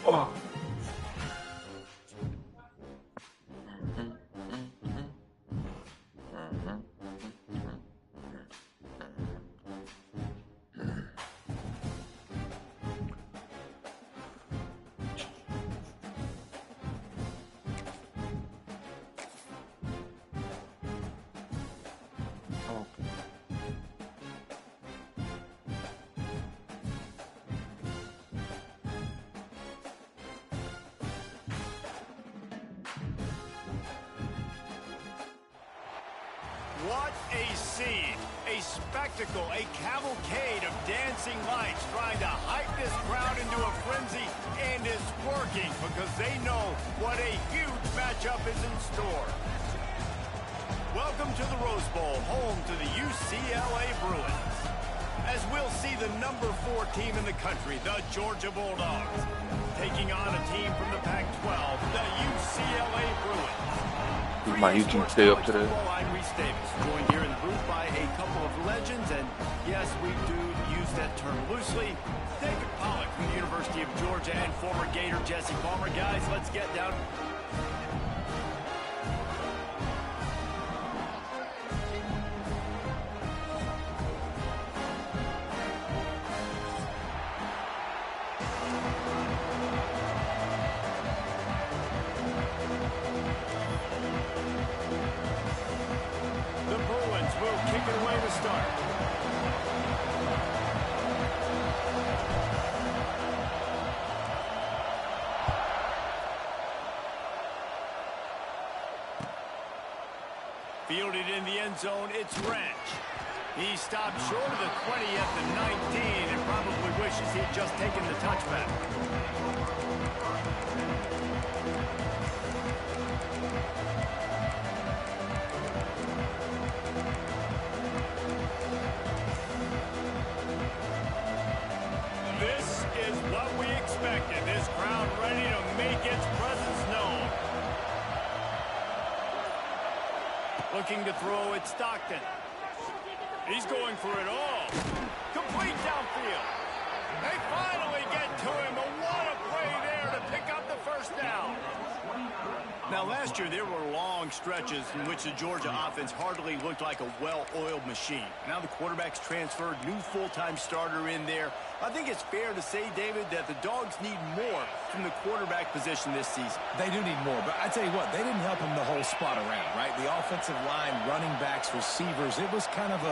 Oh. What a scene, a spectacle, a cavalcade of dancing lights trying to hype this crowd into a frenzy, and it's working because they know what a huge matchup is in store. Welcome to the Rose Bowl, home to the UCLA Bruins. As we'll see the number 4 team in the country, the Georgia Bulldogs, taking on a team from the Pac-12, the UCLA Bruins. My YouTube stay up to that. Joined here in the booth by a couple of legends, and yes, we do use that term loosely. David Pollock from the University of Georgia and former Gator Jesse Palmer. Guys, let's get down. Fielded in the end zone, it's Wrench. He stopped short of the 20 at the 19 and probably wishes he had just taken the touchback. This is what we expected. This crowd ready to make its presence known. Looking to throw it, Stockton. He's going for it all. Complete downfield. They finally get to him, but what a play there to pick up the first down. Now, last year, there were long stretches in which the Georgia offense hardly looked like a well-oiled machine. Now the quarterback's transferred, new full-time starter in there. I think it's fair to say, David, that the Dogs need more from the quarterback position this season. They do need more, but I tell you what, they didn't help him the whole spot around, right? The offensive line, running backs, receivers, it was kind of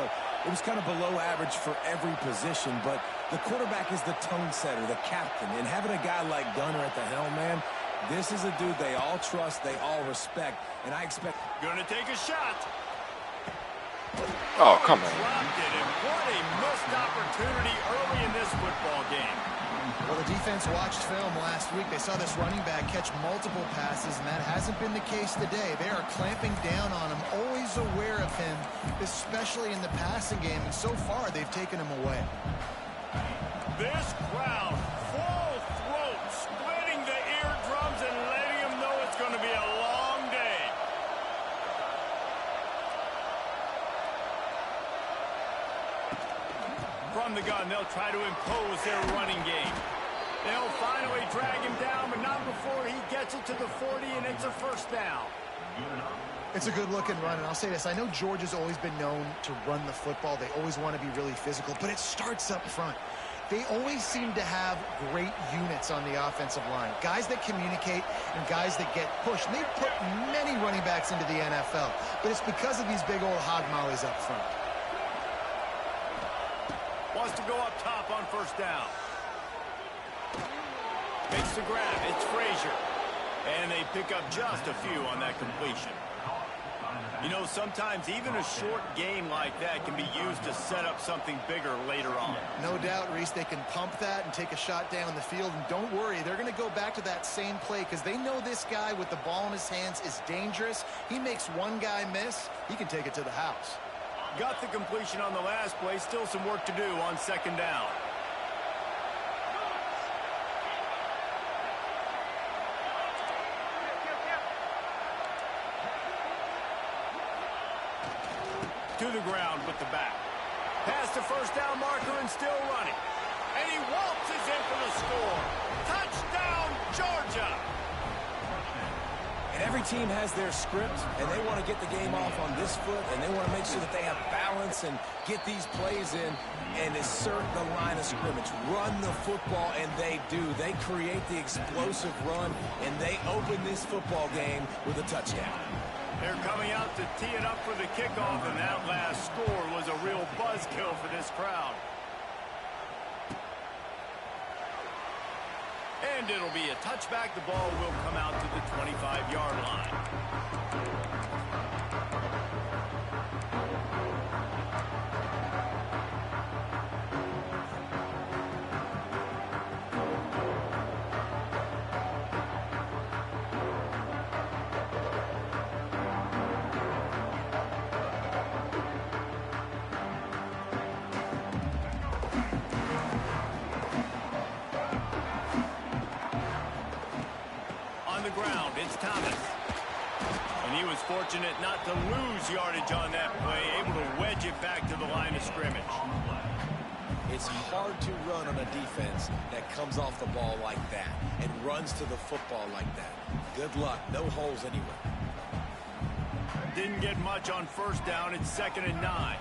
below average for every position, but the quarterback is the tone setter, the captain, and having a guy like Gunner at the helm, man, this is a dude they all trust, they all respect, and I expect... Gonna take a shot. Oh, come on. Dropped it, and what a missed opportunity early in this football game. Well, the defense watched film last week. They saw this running back catch multiple passes, and that hasn't been the case today. They are clamping down on him, always aware of him, especially in the passing game, and so far they've taken him away. This crowd, full throat, splitting the eardrums and letting them know it's going to be a long day. From the gun, they'll try to impose their running game. They'll finally drag him down, but not before he gets it to the 40, and it's a first down. It's a good-looking run, and I'll say this. I know Georgia's always been known to run the football. They always want to be really physical, but it starts up front. They always seem to have great units on the offensive line, guys that communicate and guys that get pushed. And they've put many running backs into the NFL, but it's because of these big old hog mollies up front. Wants to go up top on first down. Makes the grab. It's Frazier. And they pick up just a few on that completion. You know, sometimes even a short game like that can be used to set up something bigger later on. No doubt, Reese, they can pump that and take a shot down the field. And don't worry, they're going to go back to that same play because they know this guy with the ball in his hands is dangerous. He makes one guy miss, he can take it to the house. Got the completion on the last play. Still some work to do on second down. To the ground with the back. Past the first down marker and still running. And he waltzes in for the score. Touchdown, Georgia. And every team has their script, and they want to get the game off on this foot, and they want to make sure that they have balance and get these plays in and assert the line of scrimmage. Run the football, and they do. They create the explosive run, and they open this football game with a touchdown. They're coming out to tee it up for the kickoff, and that last score was a real buzzkill for this crowd. And it'll be a touchback. The ball will come out to the 25-yard line. Ground, it's Thomas. And he was fortunate not to lose yardage on that play, able to wedge it back to the line of scrimmage. It's hard to run on a defense that comes off the ball like that and runs to the football like that. Good luck. No holes anywhere. Didn't get much on first down. It's 2nd and 9.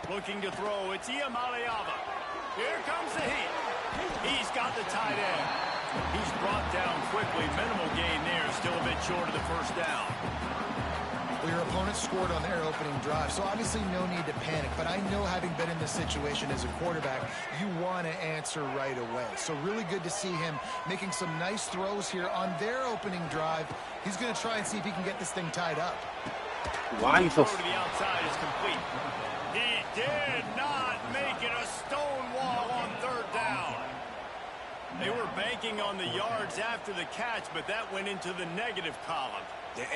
Looking to throw. It's Iamaleava. Here comes the heat. He's got the tight end. He's brought down quickly. Minimal gain there. Still a bit short of the first down. Well, your opponent scored on their opening drive, so obviously no need to panic. But I know, having been in this situation as a quarterback, you want to answer right away. So really good to see him making some nice throws here on their opening drive. He's going to try and see if he can get this thing tied up. Why are you so... Throw to the outside is complete. He did not make it a stone wall on 3rd down. They were banking on the yards after the catch, but that went into the negative column.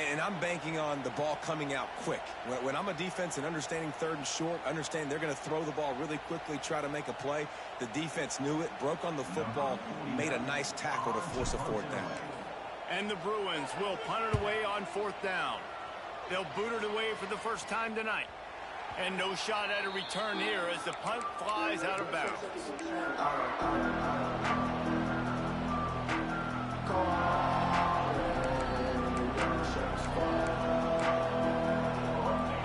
And I'm banking on the ball coming out quick. When I'm a defense and understanding 3rd and short, understand they're going to throw the ball really quickly, try to make a play. The defense knew it, broke on the football, made a nice tackle to force a 4th down. And the Bruins will punt it away on 4th down. They'll boot it away for the first time tonight. And no shot at a return here as the punt flies out of bounds.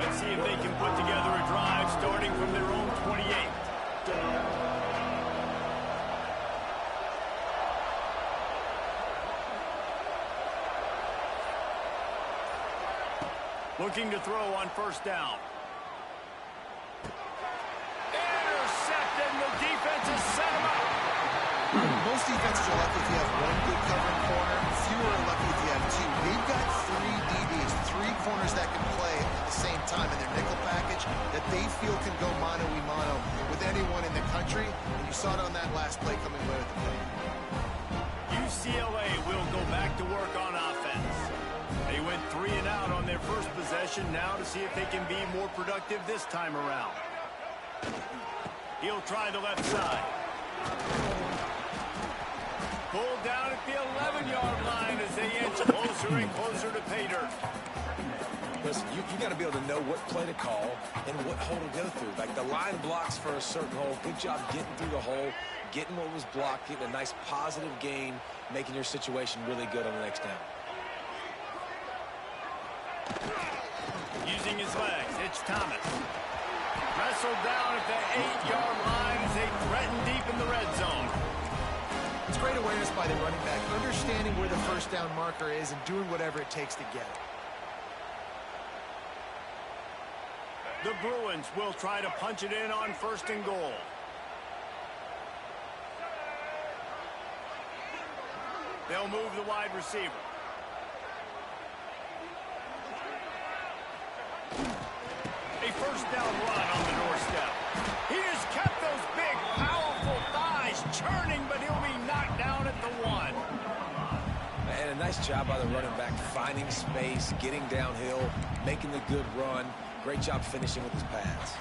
Let's see if they can put together a drive starting from their own 28. Looking to throw on 1st down. Intercepted, and the defense has set him up. Most defenses are lucky if you have one good covering corner. Fewer are lucky if you have two. They've got 3 DBs, 3 corners that can play at the same time in their nickel package that they feel can go mano-a-mano with anyone in the country. And you saw it on that last play coming away with the play. UCLA will go back to work on offense. They went 3 and out on their first possession. Now to see if they can be more productive this time around. He'll try the left side. Pulled down at the 11-yard line as they inch closer and closer to pay dirt. Listen, you got to be able to know what play to call and what hole to go through. Like the line blocks for a certain hole. Good job getting through the hole, getting what was blocked, getting a nice positive gain, making your situation really good on the next down. Using his legs, it's Thomas. Wrestled down at the 8-yard line as they threaten deep in the red zone. It's great awareness by the running back, understanding where the 1st down marker is and doing whatever it takes to get it. The Bruins will try to punch it in on 1st and goal. They'll move the wide receiver. A 1st down run on the doorstep. He has kept those big, powerful thighs churning, but he'll be knocked down at the 1. And a nice job by the running back, finding space, getting downhill, making the good run. Great job finishing with his pads.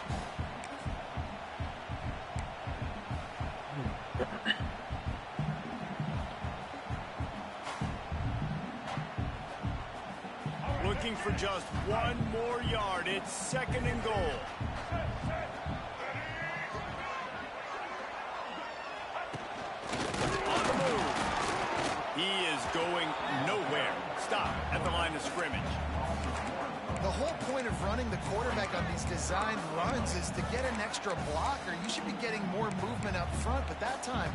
looking for just one more yard. It's 2nd and goal. On the move. He is going nowhere. Stop at the line of scrimmage. The whole point of running the quarterback on these designed runs is to get an extra blocker. You should be getting more movement up front, but that time,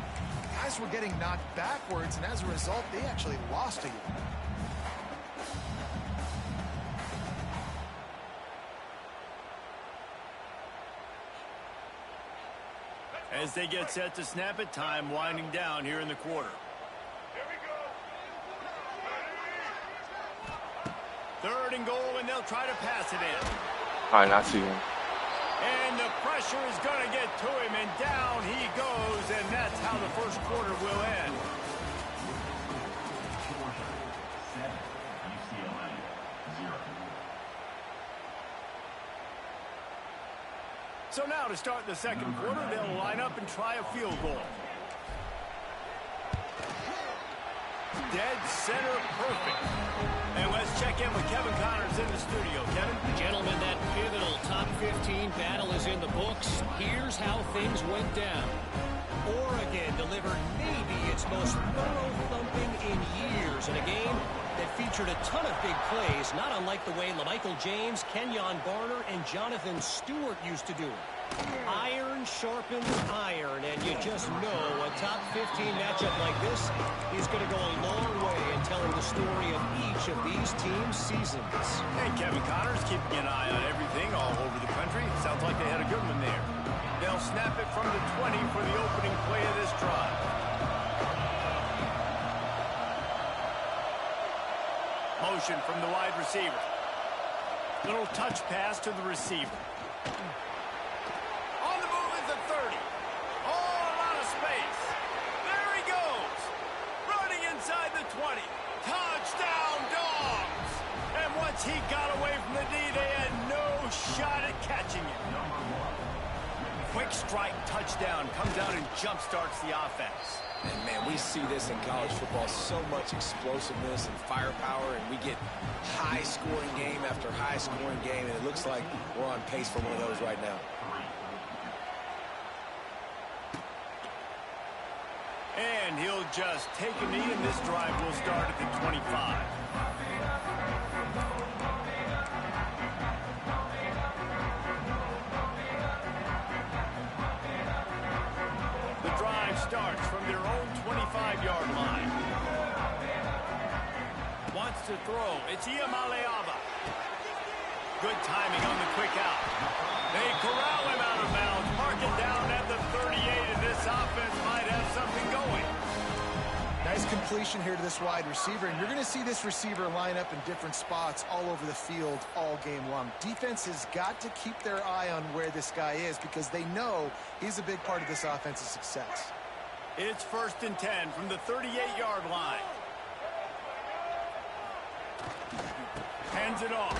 guys were getting knocked backwards, and as a result, they actually lost a yard. As they get set to snap it, time winding down here in the quarter. Here we go. 3rd and goal, and they'll try to pass it in. All right, I see him. And the pressure is going to get to him, and down he goes, and that's how the first quarter will end. UCLA 0. So now to start the second quarter, they'll line up and try a field goal. Dead center perfect. And let's check in with Kevin Connors in the studio. Kevin? Gentlemen, that pivotal top 15 battle is in the books. Here's how things went down. Oregon delivered maybe its most thorough thumping in years in a game that featured a ton of big plays, not unlike the way LaMichael James, Kenyon Barner, and Jonathan Stewart used to do it. Iron sharpens iron, and you just know a top 15 matchup like this is going to go a long way in telling the story of each of these teams' seasons. Hey, Kevin Connors keeping an eye on everything all over the country. Sounds like they had a good one there. They'll snap it from the 20 for the opening play of this drive. Motion from the wide receiver. Little touch pass to the receiver. On the move is the 30. All out of space. There he goes. Running inside the 20. Touchdown, Dogs. And once he got away from the D, they had no shot at catching it. Quick strike touchdown comes out and jump-starts the offense. And, man, we see this in college football, so much explosiveness and firepower, and we get high-scoring game after high-scoring game, and it looks like we're on pace for one of those right now. And he'll just take a knee, and this drive will start at the 25. Starts from their own 25-yard line. Wants to throw. It's Iamaleava. Good timing on the quick out. They corral him out of bounds. Mark it down at the 38, and this offense might have something going. Nice completion here to this wide receiver, and you're going to see this receiver line up in different spots all over the field all game long. Defense has got to keep their eye on where this guy is because they know he's a big part of this offense's success. It's 1st and 10 from the 38-yard line. Hands it off.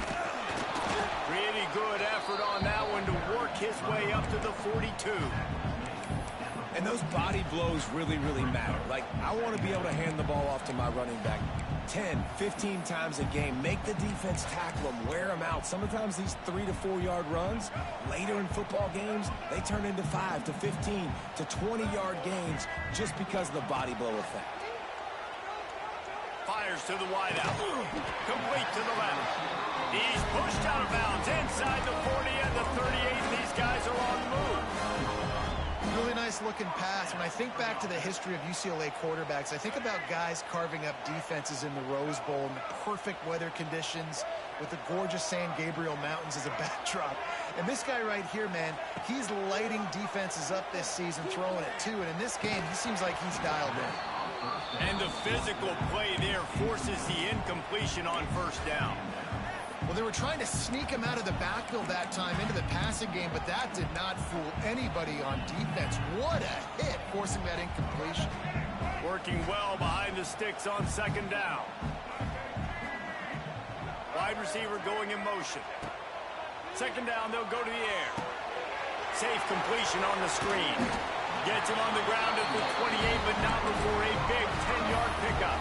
Pretty good effort on that one to work his way up to the 42. And those body blows really, really matter. Like, I want to be able to hand the ball off to my running back 10, 15 times a game. Make the defense tackle them, wear them out. Sometimes these 3 to 4 yard runs, later in football games, they turn into 5 to 15 to 20-yard gains just because of the body blow effect. Fires to the wideout. Complete to the left. He's pushed out of bounds inside the 40 and the 38. These guys are on the move. Really nice looking pass. When I think back to the history of UCLA quarterbacks, I think about guys carving up defenses in the Rose Bowl in the perfect weather conditions with the gorgeous San Gabriel Mountains as a backdrop. And this guy right here, man, he's lighting defenses up this season, throwing it too. And in this game, he seems like he's dialed in. And the physical play there forces the incompletion on 1st down. Well, they were trying to sneak him out of the backfield that time into the passing game, but that did not fool anybody on defense. What a hit, forcing that incompletion. Working well behind the sticks on 2nd down. Wide receiver going in motion. 2nd down, they'll go to the air. Safe completion on the screen. Gets him on the ground at the 28, but not before a big 10-yard pickup.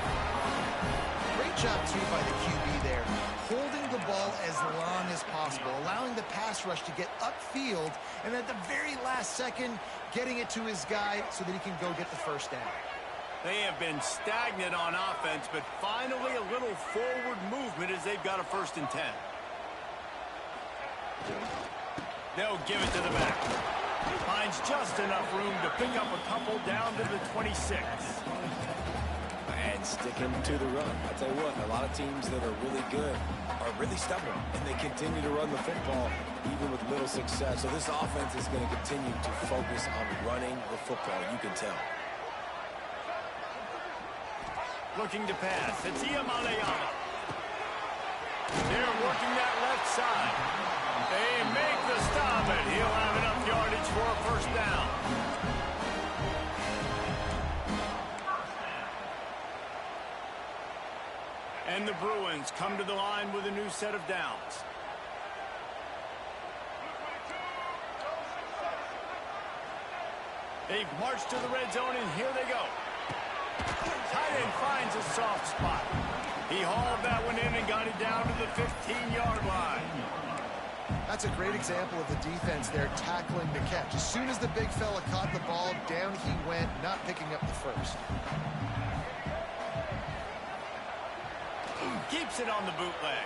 Great job, too, by the QB there. Holding the ball as long as possible, allowing the pass rush to get upfield, and at the very last second, getting it to his guy so that he can go get the first down. They have been stagnant on offense, but finally a little forward movement as they've got a 1st and 10. They'll give it to the back. Finds just enough room to pick up a couple down to the 26. And sticking to the run. I tell you what, a lot of teams that are really good are really stubborn, and they continue to run the football even with little success. So this offense is going to continue to focus on running the football. You can tell. Looking to pass. It's Iyamaleama. They're working that left side. They make the stop, and he'll have enough yardage for a 1st down. And the Bruins come to the line with a new set of downs. They've marched to the red zone, and here they go. Tight end finds a soft spot. He hauled that one in and got it down to the 15-yard line. That's a great example of the defense there tackling the catch. As soon as the big fella caught the ball, down he went, not picking up the first. Keeps it on the bootleg.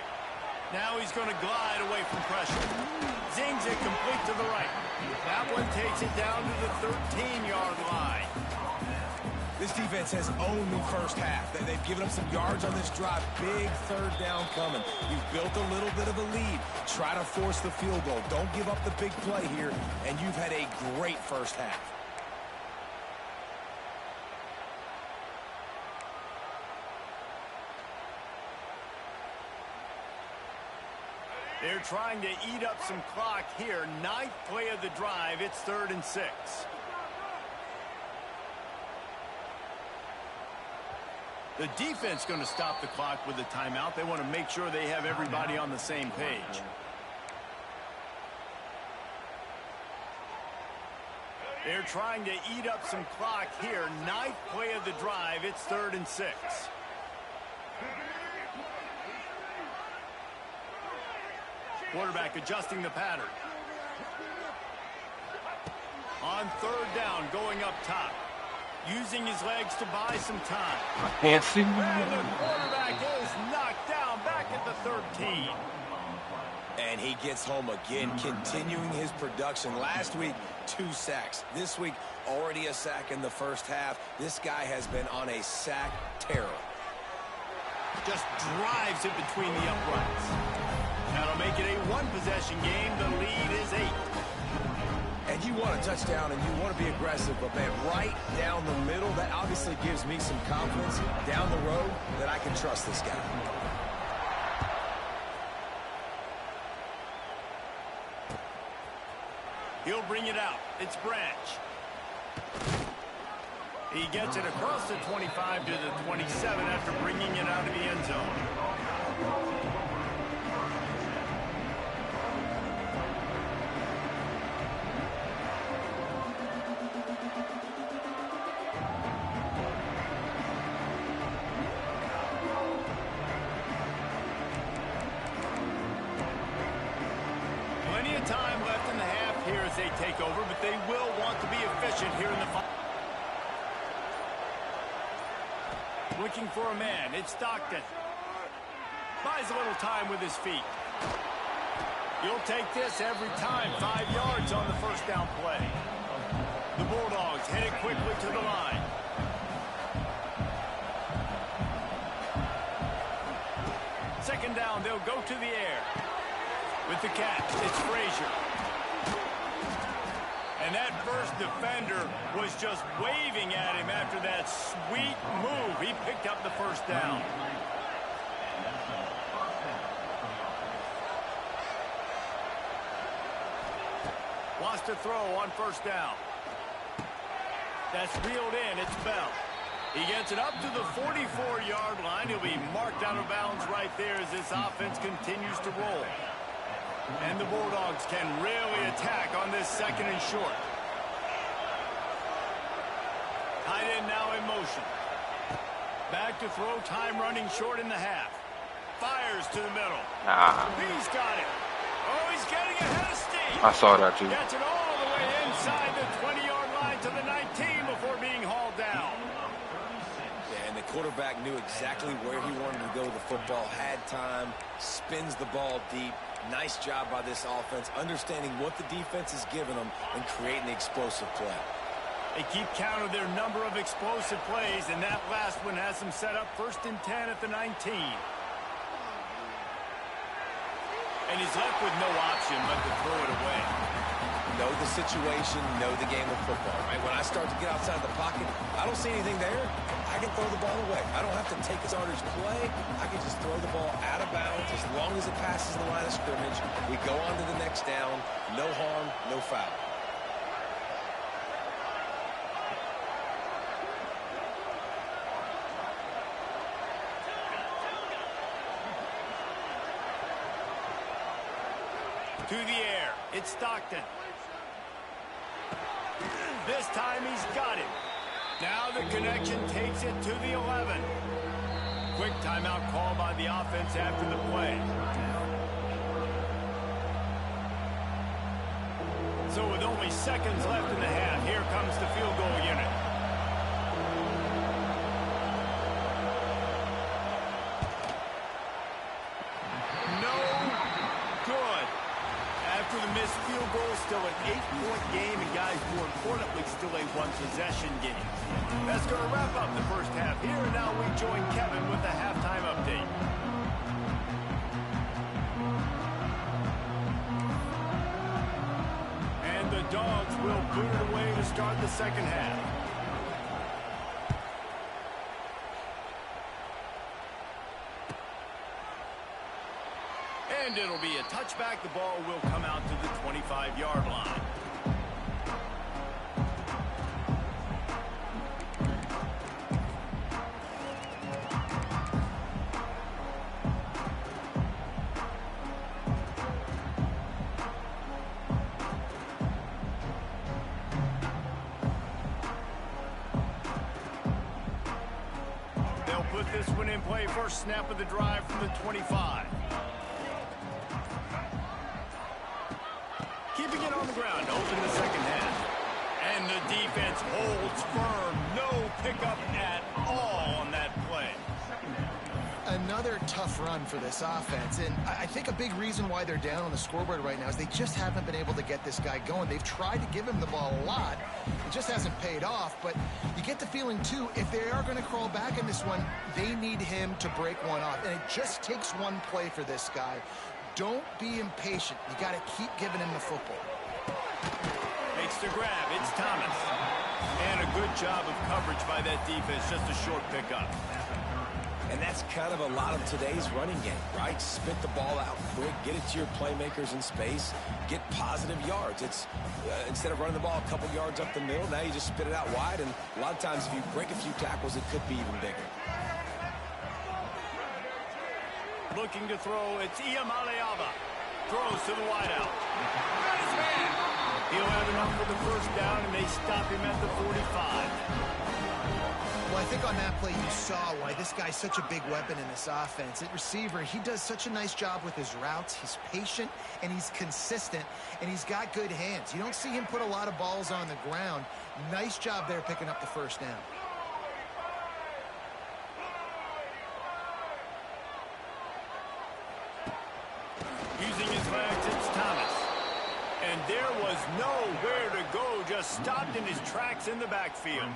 Now he's going to glide away from pressure. Zings it complete to the right. That one takes it down to the 13-yard line. This defense has owned the first half. They've given up some yards on this drive. Big 3rd down coming. You've built a little bit of a lead. Try to force the field goal. Don't give up the big play here, and you've had a great first half. They're trying to eat up some clock here. 9th play of the drive. It's 3rd and 6. The defense going to stop the clock with a timeout. They want to make sure they have everybody on the same page. They're trying to eat up some clock here. 9th play of the drive. It's 3rd and 6. Quarterback adjusting the pattern. On 3rd down, going up top. Using his legs to buy some time. I can't see. And the quarterback is knocked down back at the 13. And he gets home again, continuing his production. Last week, 2 sacks. This week, already a sack in the first half. This guy has been on a sack terror. Just drives it between the uprights. That'll make it a 1-possession game. The lead is 8. And you want a touchdown and you want to be aggressive, but man, right down the middle, that obviously gives me some confidence down the road that I can trust this guy. He'll bring it out. It's Branch. He gets it across the 25 to the 27 after bringing it out of the end zone. Plenty of time left in the half here as they take over, but they will want to be efficient here in the final. Looking for a man. It's Stockton. Buys a little time with his feet. You'll take this every time. 5 yards on the first down play. The Bulldogs headed quickly to the line. Second down, they'll go to the air. With the catch, it's Frazier. And that first defender was just waving at him after that sweet move. He picked up the first down. Wants to throw on first down. That's reeled in. It's Bell. He gets it up to the 44-yard line. He'll be marked out of bounds right there as this offense continues to roll. And the Bulldogs can really attack on this second and short. Tight end now in motion. Back to throw, time running short in the half. Fires Rivers to the middle. Nah, He's got it. Oh, he's getting ahead of steam. I saw that too. Gets it all the way inside the 20-yard line to the 19 before being hauled down. Yeah, and the quarterback knew exactly where he wanted to go with the football, had time, spins the ball deep. Nice job by this offense, understanding what the defense is giving them and creating the explosive play. They keep count of their number of explosive plays, and that last one has them set up 1st and 10 at the 19. And he's left with no option but to throw it away. Know the situation, know the game of football, right? When I start to get outside the pocket, I don't see anything there. I can throw the ball away. I don't have to take a starter's play. I can just throw the ball out of bounds as long as it passes the line of scrimmage. We go on to the next down. No harm, no foul. To the air, it's Stockton. This time he's got it. Now the connection takes it to the 11. Quick timeout call by the offense after the play. So with only seconds left in the half, here comes the field goal unit. After the missed field goal, still an 8-point game, and guys, more importantly, still a one-possession game. That's going to wrap up the first half here, and now we join Kevin with the halftime update. And the Dogs will boot it away to start the second half. And it'll be a touchback. The ball will come out to the 25-yard line. They'll put this one in play. First snap of the drive from the 25. Keeping it on the ground to open the second half. And the defense holds firm. No pickup at all on that play. Another tough run for this offense, and I think a big reason why they're down on the scoreboard right now is they just haven't been able to get this guy going. They've tried to give him the ball a lot. It just hasn't paid off, but you get the feeling, too, if they are going to crawl back in this one, they need him to break one off, and it just takes one play for this guy. Don't be impatient. You got to keep giving him the football. Makes the grab. It's Thomas. And a good job of coverage by that defense. Just a short pickup. And that's kind of a lot of today's running game, right? Spit the ball out quick, get it to your playmakers in space, get positive yards. It's instead of running the ball a couple yards up the middle, now you just spit it out wide, and a lot of times if you break a few tackles, it could be even bigger. Looking to throw, it's Iamaleava. Throws to the wideout. Got his man. He'll have enough for the first down, and they stop him at the 45. Well, I think on that play you saw why this guy's such a big weapon in this offense. At receiver, he does such a nice job with his routes. He's patient, and he's consistent, and he's got good hands. You don't see him put a lot of balls on the ground. Nice job there picking up the first down. Using his legs, it's Thomas. And there was nowhere to go, just stopped in his tracks in the backfield.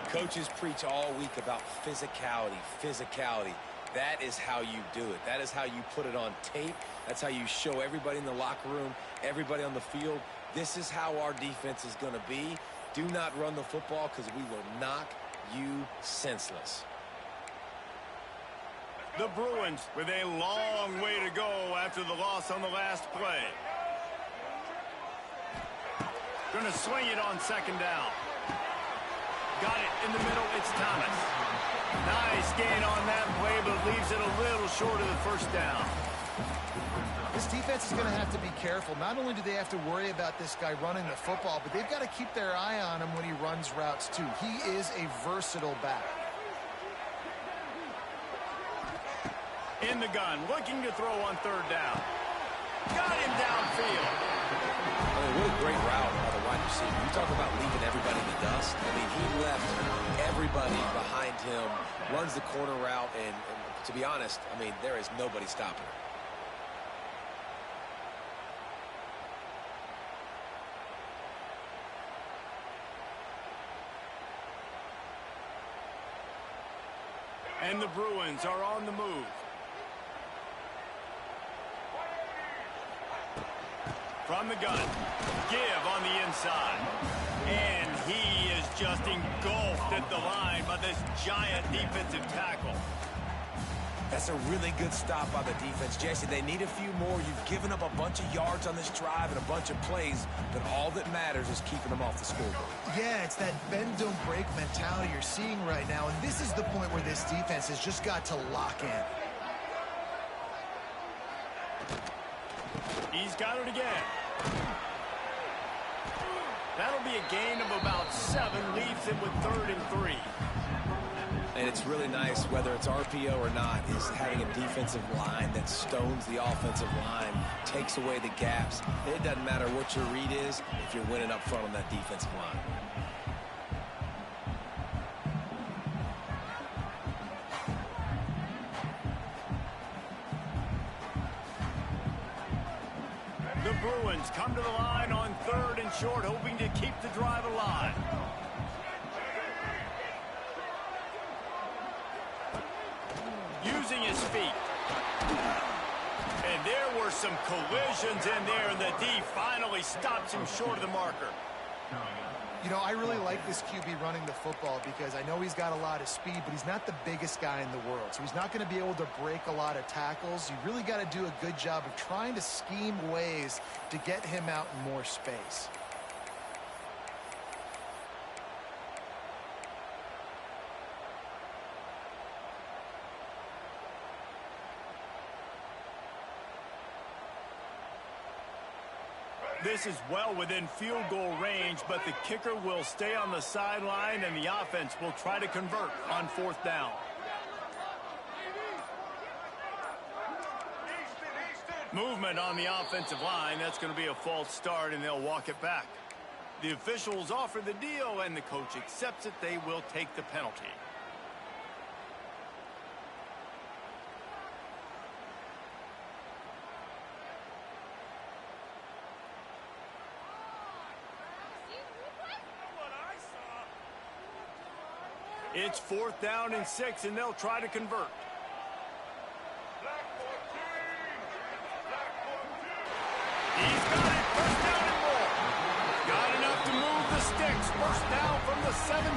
Coaches preach all week about physicality, physicality. That is how you do it. That is how you put it on tape. That's how you show everybody in the locker room, everybody on the field. This is how our defense is going to be. Do not run the football because we will knock you senseless. The Bruins with a long way to go after the loss on the last play. Going to swing it on second down. Got it in the middle. It's Thomas. Nice gain on that play, but leaves it a little short of the first down. This defense is going to have to be careful. Not only do they have to worry about this guy running the football, but they've got to keep their eye on him when he runs routes, too. He is a versatile back. In the gun, looking to throw on third down. Got him downfield. I mean, what a great route by the wide receiver. You talk about leaving everybody in the dust. I mean, he left everybody behind him, runs the corner route, and to be honest, I mean, there is nobody stopping him. And the Bruins are on the move. From the gun, give on the inside. And he is just engulfed at the line by this giant defensive tackle. That's a really good stop by the defense. Jesse, they need a few more. You've given up a bunch of yards on this drive and a bunch of plays, but all that matters is keeping them off the scoreboard. Yeah, it's that bend, don't break mentality you're seeing right now, and this is the point where this defense has just got to lock in. He's got it again. That'll be a gain of about 7, leaves him with 3rd and 3. And it's really nice, whether it's RPO or not, is having a defensive line that stones the offensive line, takes away the gaps. It doesn't matter what your read is if you're winning up front on that defensive line. The Bruins come to the line on 3rd and short, hoping to keep the drive alive. Using his feet. And there were some collisions in there, and the D finally stops him short of the marker. You know, I really like this QB running the football because I know he's got a lot of speed, but he's not the biggest guy in the world. So he's not going to be able to break a lot of tackles. You really got to do a good job of trying to scheme ways to get him out in more space. This is well within field goal range, but the kicker will stay on the sideline, and the offense will try to convert on 4th down. Movement on the offensive line. That's going to be a false start, and they'll walk it back. The officials offer the deal, and the coach accepts it. They will take the penalty. It's 4th down and 6, and they'll try to convert. He's got it. 1st down and more. Got enough to move the sticks. 1st down from the 17.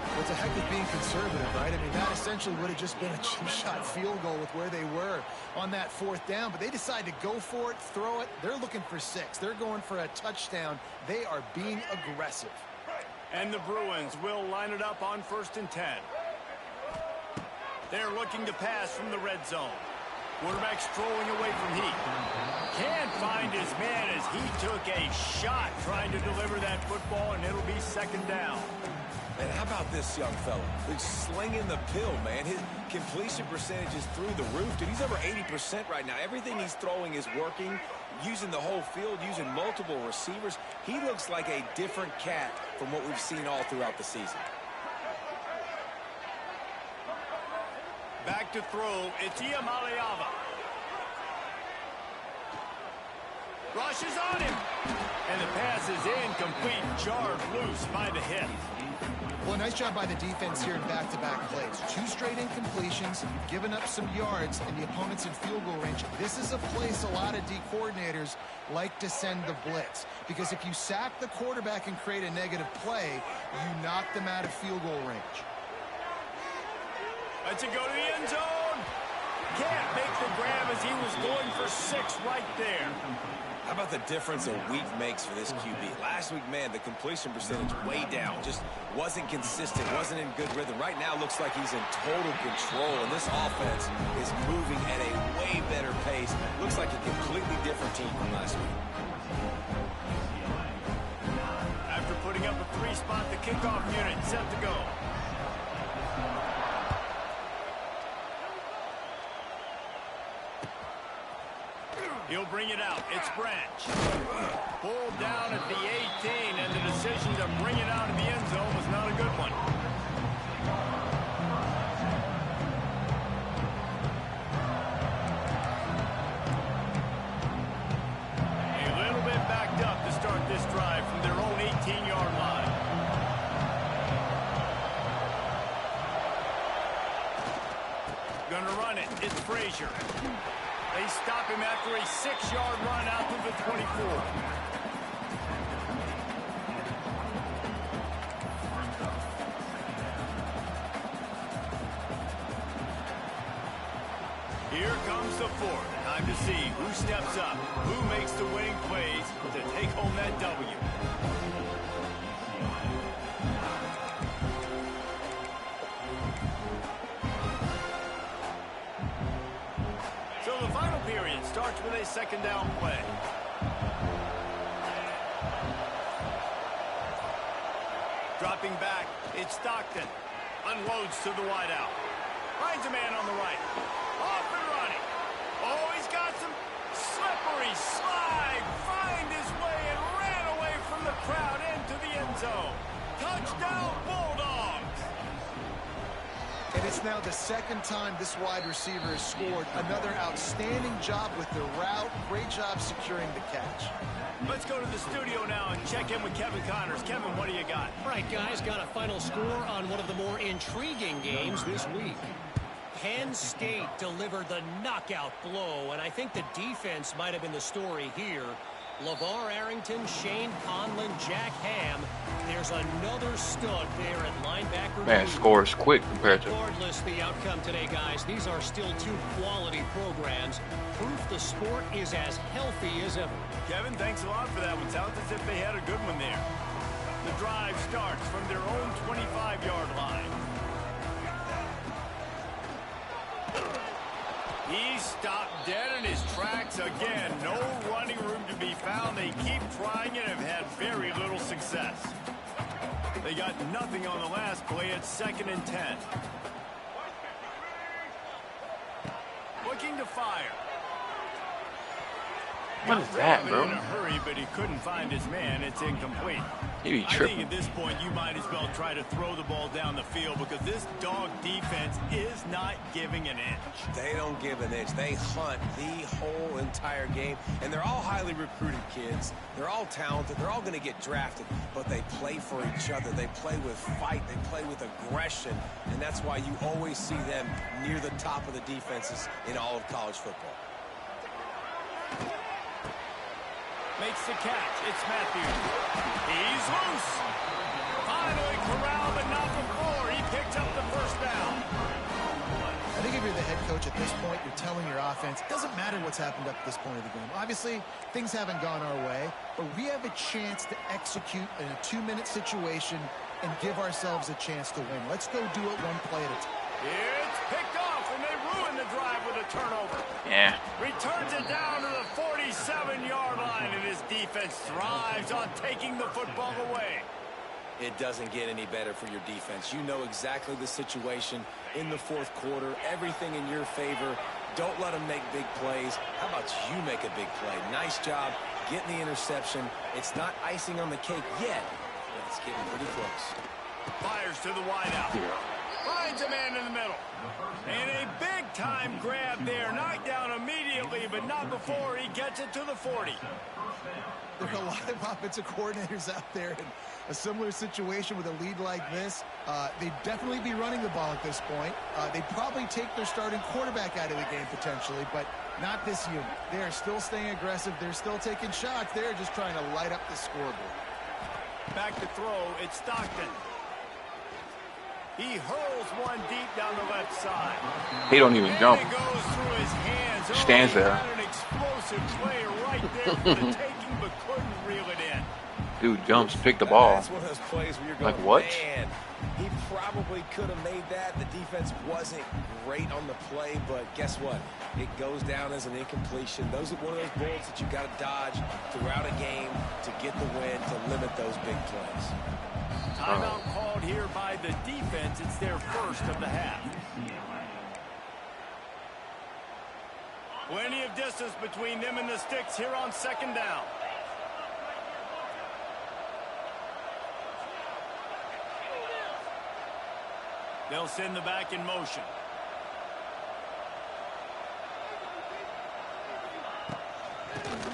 Well, it's a heck of being conservative, right? I mean, that essentially would have just been a chip-shot field goal with where they were on that 4th down, but they decide to go for it, throw it. They're looking for 6. They're going for a touchdown. They are being aggressive. And the Bruins will line it up on 1st and 10. They're looking to pass from the red zone. Quarterback strolling away from Heat. Can't find his man as he took a shot trying to deliver that football, and it'll be 2nd down. And how about this young fella? He's slinging the pill, man. His completion percentage is through the roof. Dude, he's over 80% right now. Everything he's throwing is working, using the whole field, using multiple receivers. He looks like a different cat from what we've seen all throughout the season. Back to throw, it's Iamaleava. Rushes on him. And the pass is incomplete, jarred loose by the hit. Well, nice job by the defense here in back-to-back plays. 2 straight incompletions, giving up some yards, and the opponent's in field goal range. This is a place a lot of D coordinators like to send the blitz, because if you sack the quarterback and create a negative play, you knock them out of field goal range. Let's it go to the end zone. Can't make the grab as he was going for 6 right there. How about the difference a week makes for this QB? Last week, man, the completion percentage way down. Just wasn't consistent, wasn't in good rhythm. Right now, looks like he's in total control, and this offense is moving at a way better pace. Looks like a completely different team from last week. After putting up a 3-spot, the kickoff unit set to go. He'll bring it out. It's Branch. Pulled down at the 18, and the decision to bring it out of the end zone was not a good one. A little bit backed up to start this drive from their own 18-yard line. Gonna run it. It's Frazier. They stop him after a 6-yard run out to the 24. Here comes the fourth. Time to see who steps up, who makes the winning plays to take home that W. So the final period starts with a second down play. Dropping back, it's Stockton. Unloads to the wideout. Finds a man on the right. Off and running. Oh, he's got some slippery slide. Find his way and ran away from the crowd into the end zone. Touchdown, Bulldogs. And it's now the second time this wide receiver has scored. Another outstanding job with the route. Great job securing the catch. Let's go to the studio now and check in with Kevin Connors. Kevin, what do you got? All right, guys, got a final score on one of the more intriguing games this week. Penn State delivered the knockout blow, and I think the defense might have been the story here. LeVar Arrington, Shane Conlon, Jack Ham. There's another stud there at linebacker. Man, scores quick compared to. Regardless the outcome today, guys, these are still two quality programs. Proof the sport is as healthy as ever. Kevin, thanks a lot for that one. Sounds as if they had a good one there. The drive starts from their own 25-yard line. He stopped dead in his tracks again. No running room to be found. They keep trying and have had very little success. They got nothing on the last play. It's 2nd and 10. Looking to fire. What is that, bro? In a hurry, but he couldn't find his man. It's incomplete. He I tripping. think at this point you might as well try to throw the ball down the field because this dog defense is not giving an inch. They don't give an inch. They hunt the whole entire game, and they're all highly recruited kids. They're all talented. They're all going to get drafted, but they play for each other. They play with fight. They play with aggression, and that's why you always see them near the top of the defenses in all of college football. Makes the catch. It's Matthews. He's loose. Finally corralled, but not before. He picked up the first down. I think if you're the head coach at this point, you're telling your offense, it doesn't matter what's happened up to this point of the game. Obviously, things haven't gone our way, but we have a chance to execute in a 2-minute situation and give ourselves a chance to win. Let's go do it one play at a time. It's picked off, and they ruin the drive with a turnover. Yeah. Returns it down to the 47-yard line, and his defense thrives on taking the football away. It doesn't get any better for your defense. You know exactly the situation in the fourth quarter. Everything in your favor. Don't let them make big plays. How about you make a big play? Nice job getting the interception. It's not icing on the cake yet, but it's getting pretty close. Fires to the wideout. Finds a man in the middle. And a big-time grab there. Knocked down immediately, but not before he gets it to the 40. There are a lot of offensive coordinators out there in a similar situation with a lead like this. They'd definitely be running the ball at this point. They'd probably take their starting quarterback out of the game potentially, but not this unit. They are still staying aggressive. They're still taking shots. They're just trying to light up the scoreboard. Back to throw. It's Stockton. He hurls one deep down the left side. He don't even jump. And it goes through his hands. Stands there. An explosive play right there for the taking, but couldn't reel it in. Dude jumps, pick the ball. That's one of those plays where you're going, Like what? Man, he probably could have made that. The defense wasn't great on the play, but guess what? It goes down as an incompletion. Those are one of those bullets that you got to dodge throughout a game to get the win, to limit those big plays. Timeout called here by the defense. It's their first of the half. Plenty of distance between them and the sticks here on second down. They'll send the back in motion.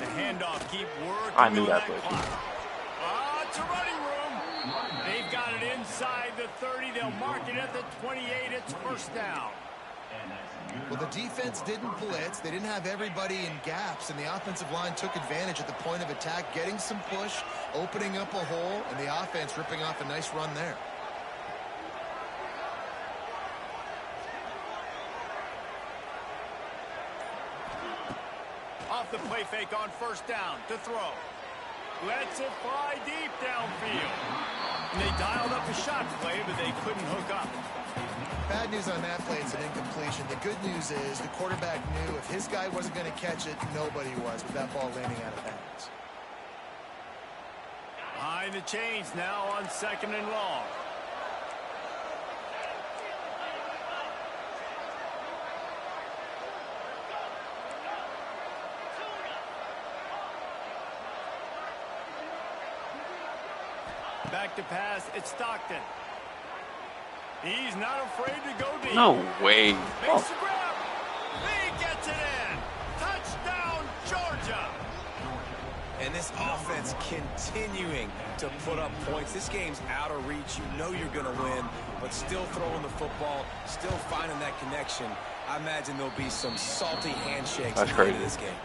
The handoff, keep working. I knew that clock. It's a running room. They've got it inside the 30. They'll mark it at the 28. It's first down. Well, the defense didn't blitz. They didn't have everybody in gaps, and the offensive line took advantage at the point of attack, getting some push, opening up a hole, and the offense ripping off a nice run there. Off the play fake on first down to throw. Lets it fly deep downfield. And they dialed up a shot play, but they couldn't hook up. Bad news on that play, it's an incompletion. The good news is the quarterback knew if his guy wasn't going to catch it, nobody was with that ball landing out of bounds. Behind the chains now on second and long. Back to pass, it's Stockton. He's not afraid to go deep. No way. Makes the grab. He gets it in. Touchdown, Georgia. And this offense continuing to put up points. This game's out of reach. You know you're going to win, but still throwing the football, still finding that connection. I imagine there'll be some salty handshakes at the end of this game.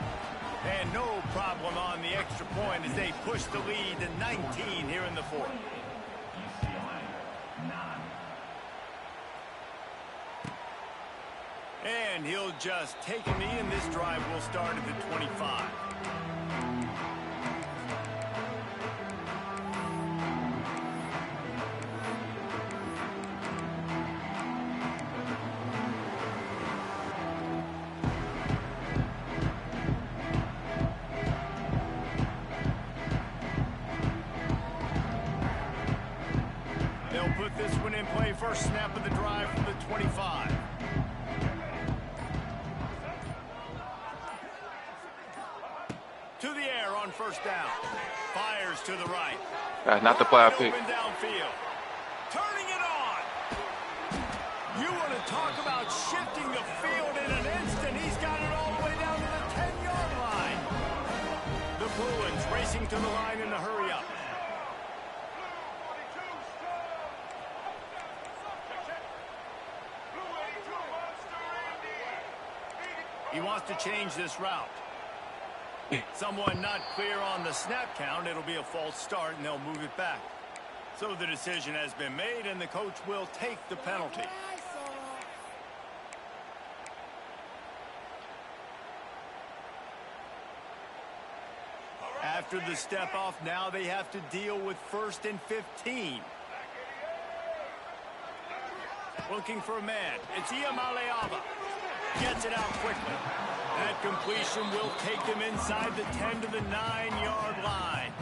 And no problem on the extra point as they push the lead to 19 here in the fourth. UCLA 9. And he'll just take a knee, and this drive will start at the 25. They'll put this one in play. First snap of the drive from the 25. To the air on first down. Fires to the right. That's not the play I picked. Open downfield. Turning it on. You want to talk about shifting the field in an instant. He's got it all the way down to the 10-yard line. The Bruins racing to the line in a hurry up. He wants to change this route. Someone not clear on the snap count. It'll be a false start, and they'll move it back. So the decision has been made, and the coach will take the penalty. After the step off, now they have to deal with 1st and 15. Looking for a man. It's Iamaleava. Gets it out quickly. That completion will take them inside the 10 to the 9-yard line.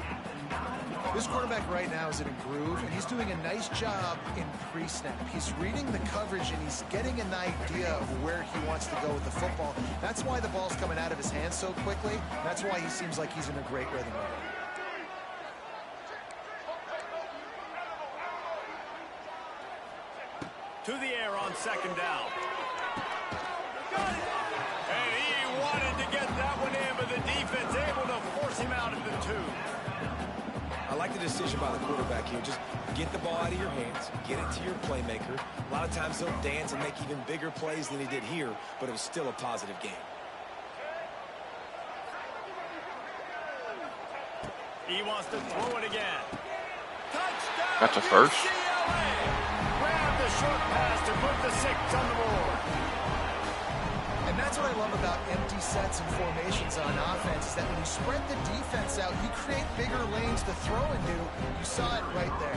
This quarterback right now is in a groove, and he's doing a nice job in pre-snap. He's reading the coverage, and he's getting an idea of where he wants to go with the football. That's why the ball's coming out of his hands so quickly. That's why he seems like he's in a great rhythm. To the air on second down. And he wanted to get that one in, but the defense able to force him out of the 2. I like the decision by the quarterback here. Just get the ball out of your hands, get it to your playmaker. A lot of times he'll dance and make even bigger plays than he did here, but it was still a positive game. He wants to throw it again. Touchdown! That's a first. UCLA! Grab the short pass to put the 6 on the board. And that's what I love about empty sets and formations on offense, is that when you spread the defense out, you create bigger lanes to throw into. You saw it right there.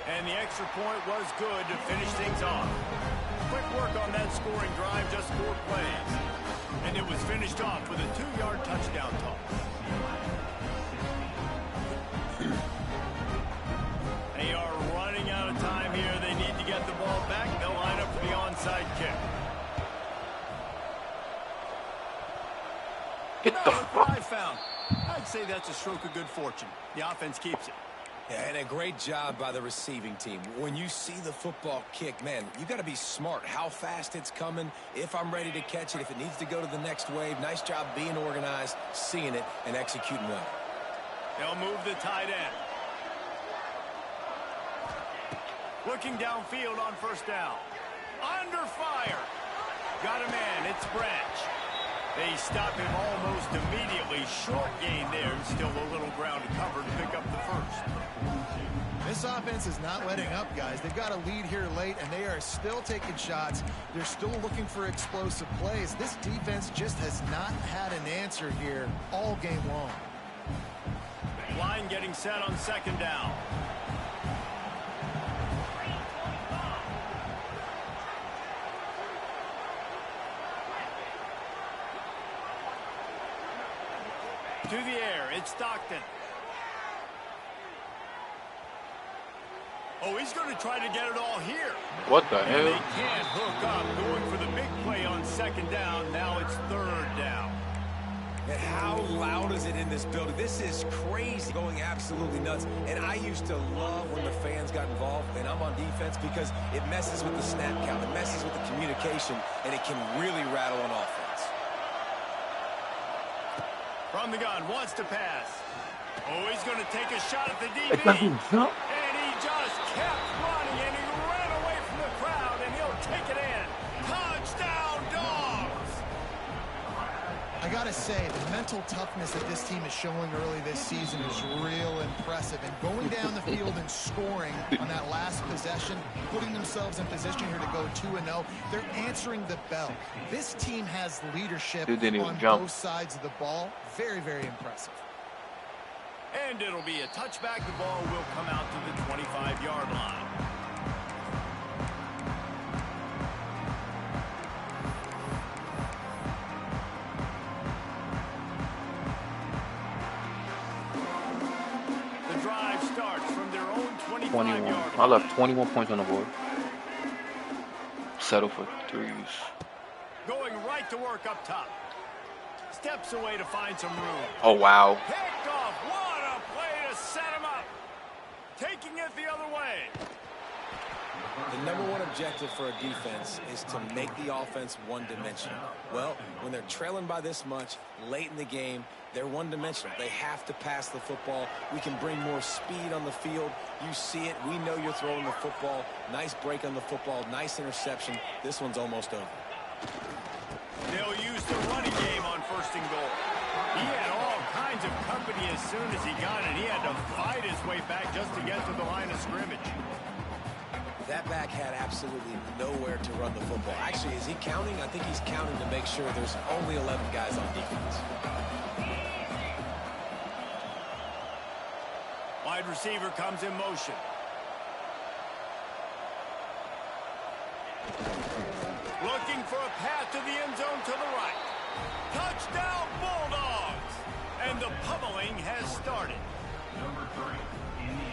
And the extra point was good to finish things off. Quick work on that scoring drive, just 4 plays. And it was finished off with a 2-yard touchdown toss. They are running out of time here. They need to get the ball back. They'll line up for the onside kick. Get the Look what I found. I'd say that's a stroke of good fortune. The offense keeps it. Yeah, and a great job by the receiving team. When you see the football kick, man, you got to be smart how fast it's coming, if I'm ready to catch it, if it needs to go to the next wave. Nice job being organized, seeing it, and executing well. They'll move the tight end. Looking downfield on first down. Under fire. Got a man. It's Branch. They stop him almost immediately. Short gain there. Still a little ground to cover to pick up the first. This offense is not letting up, guys. They've got a lead here late, and they are still taking shots. They're still looking for explosive plays. This defense just has not had an answer here all game long. Line getting set on second down. To the air, it's Stockton. Oh, he's going to try to get it all here. What the And hell? they can't hook up, going for the big play on second down. Now it's third down. And how loud is it in this building? This is crazy, going absolutely nuts. And I used to love when the fans got involved, and I'm on defense, because it messes with the snap count, it messes with the communication, and it can really rattle an offense. From the gun, wants to pass. Oh, he's going to take a shot at the DB. And he just kept running, and he ran away from the crowd, and he'll take it in. Touchdown, Dogs! I got to say, the mental toughness that this team is showing early this season is real impressive. And going down the field and scoring on that last possession, putting themselves in position here to go 2-0, they're answering the bell. This team has leadership Dude didn't even on jump. both sides of the ball. Very, very impressive. And it'll be a touchback. The ball will come out to the 25-yard line. The drive starts from their own 21. 25-yard I line. left 21 points on the board. Settle for threes. Going right to work up top. Steps away to find some room. Oh, wow. Picked off. What a play to set him up. Taking it the other way. The number one objective for a defense is to make the offense one-dimensional. Well, when they're trailing by this much late in the game, they're one-dimensional. They have to pass the football. We can bring more speed on the field. You see it. We know you're throwing the football. Nice break on the football. Nice interception. This one's almost over. They'll use the running game on first and goal. He had all kinds of company as soon as he got it. He had to fight his way back just to get to the line of scrimmage. That back had absolutely nowhere to run the football. Actually, is he counting? I think he's counting to make sure there's only 11 guys on defense. Wide receiver comes in motion. Looking for a path to the end zone to the right. Touchdown, Bulldogs! And the pummeling has started.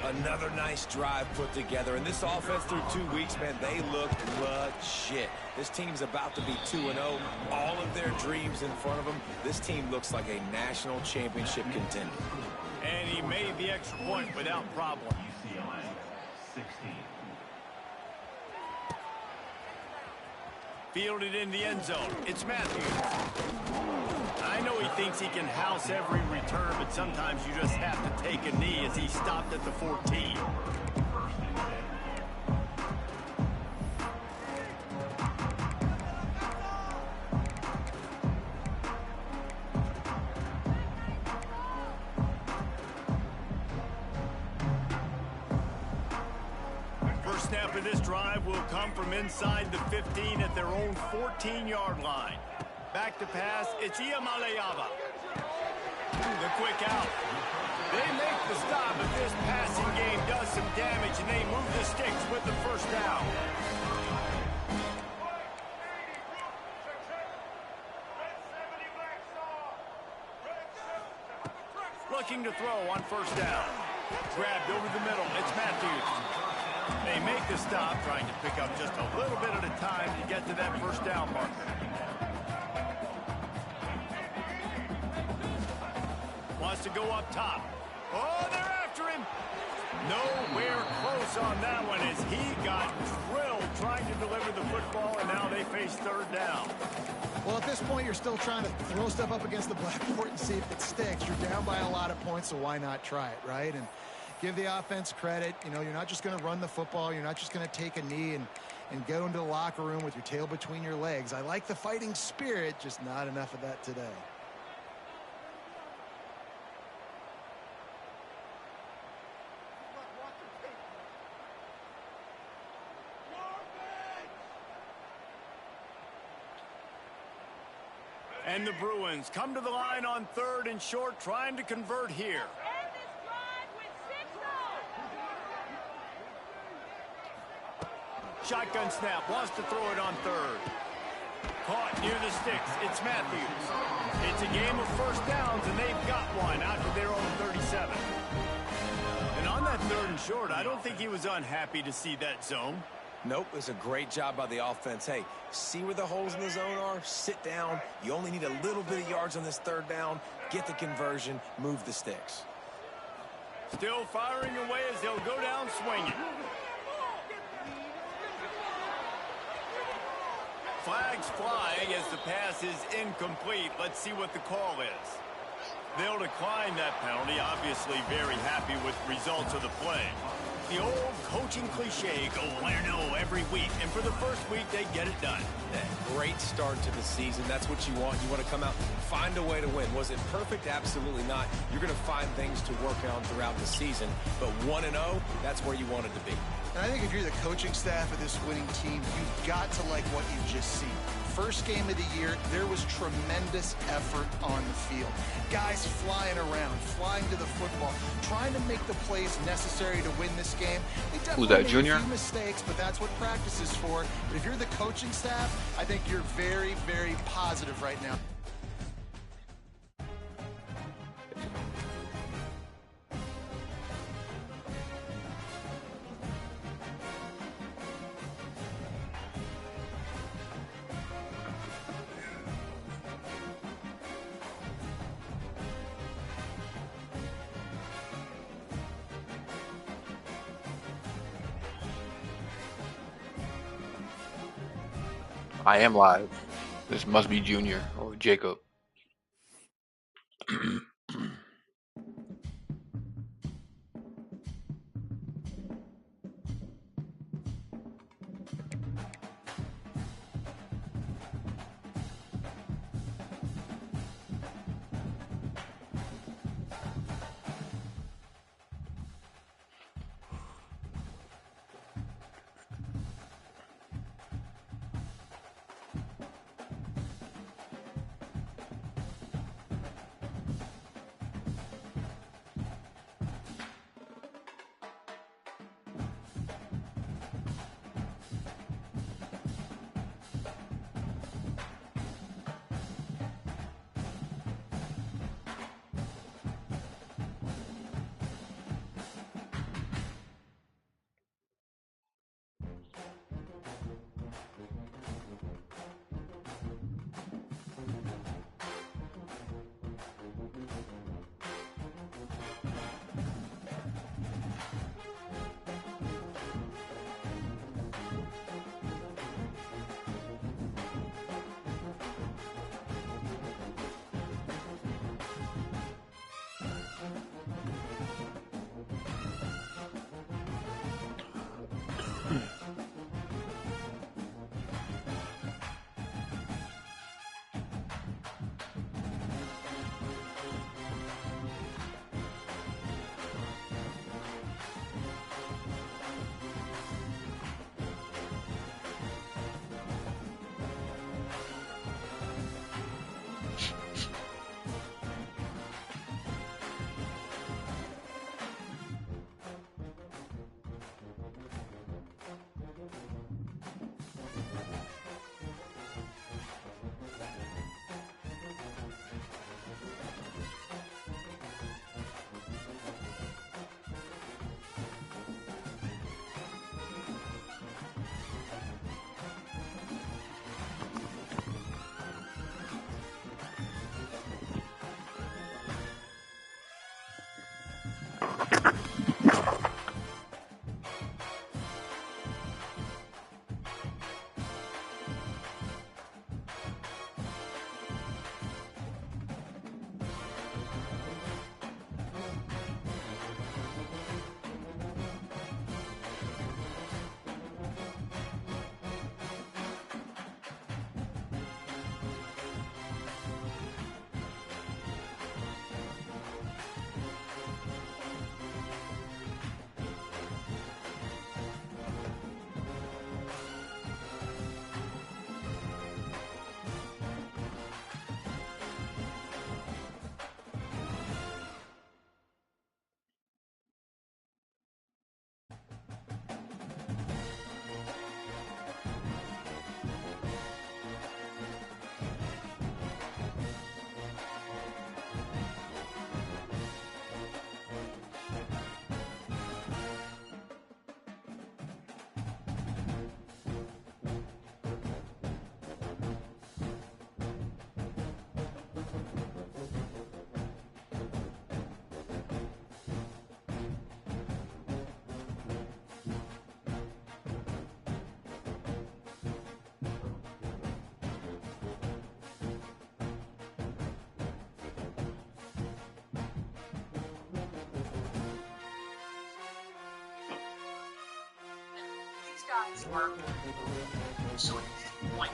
Another nice drive put together. And this offense through 2 weeks, man, they look legit. This team's about to be 2-0. All of their dreams in front of them. This team looks like a national championship contender. And he made the extra point without problem. UCLA 16. Fielded in the end zone. It's Matthews. I know he thinks he can house every return, but sometimes you just have to take a knee as he stopped at the 14. First snap of this drive will come from inside the 15 at their own 14-yard line. Back to pass, it's Iamaleava. The quick out. They make the stop, but this passing game does some damage, and they move the sticks with the first down. Looking to throw on first down. Grabbed over the middle, it's Matthews. They make the stop, trying to pick up just a little bit at a time to get to that first down marker. wants to go up top. Oh, they're after him. Nowhere close on that one as he got drilled trying to deliver the football, and now they face third down. Well, at this point, you're still trying to throw stuff up against the blackboard and see if it sticks. You're down by a lot of points, so why not try it, right? And give the offense credit. You know, you're not just going to run the football. You're not just going to take a knee and go into the locker room with your tail between your legs. I like the fighting spirit, just not enough of that today. And the Bruins come to the line on 3rd and short, trying to convert here. Shotgun snap, wants to throw it on 3rd. Caught near the sticks, it's Matthews. It's a game of first downs, and they've got one out to their own 37. And on that 3rd and short, I don't think he was unhappy to see that zone. Nope, it's a great job by the offense. Hey, see where the holes in the zone are? Sit down. You only need a little bit of yards on this 3rd down. Get the conversion. Move the sticks. Still firing away as they'll go down swinging. Flags flying as the pass is incomplete. Let's see what the call is. They'll decline that penalty. Obviously very happy with results of the play. The old coaching cliche, go win or no every week. And for the first week, they get it done. Great start to the season. That's what you want. You want to come out, find a way to win. Was it perfect? Absolutely not. You're going to find things to work on throughout the season. But 1-0, that's where you wanted to be. And I think if you're the coaching staff of this winning team, you've got to like what you've just seen. First game of the year, there was tremendous effort on the field. Guys flying around, flying to the football, trying to make the plays necessary to win this game. They definitely that, made Junior? a few mistakes, but that's what practice is for. But if you're the coaching staff, I think you're very, very positive right now. I am live. This must be Junior or Jacob. 4. So it's 1.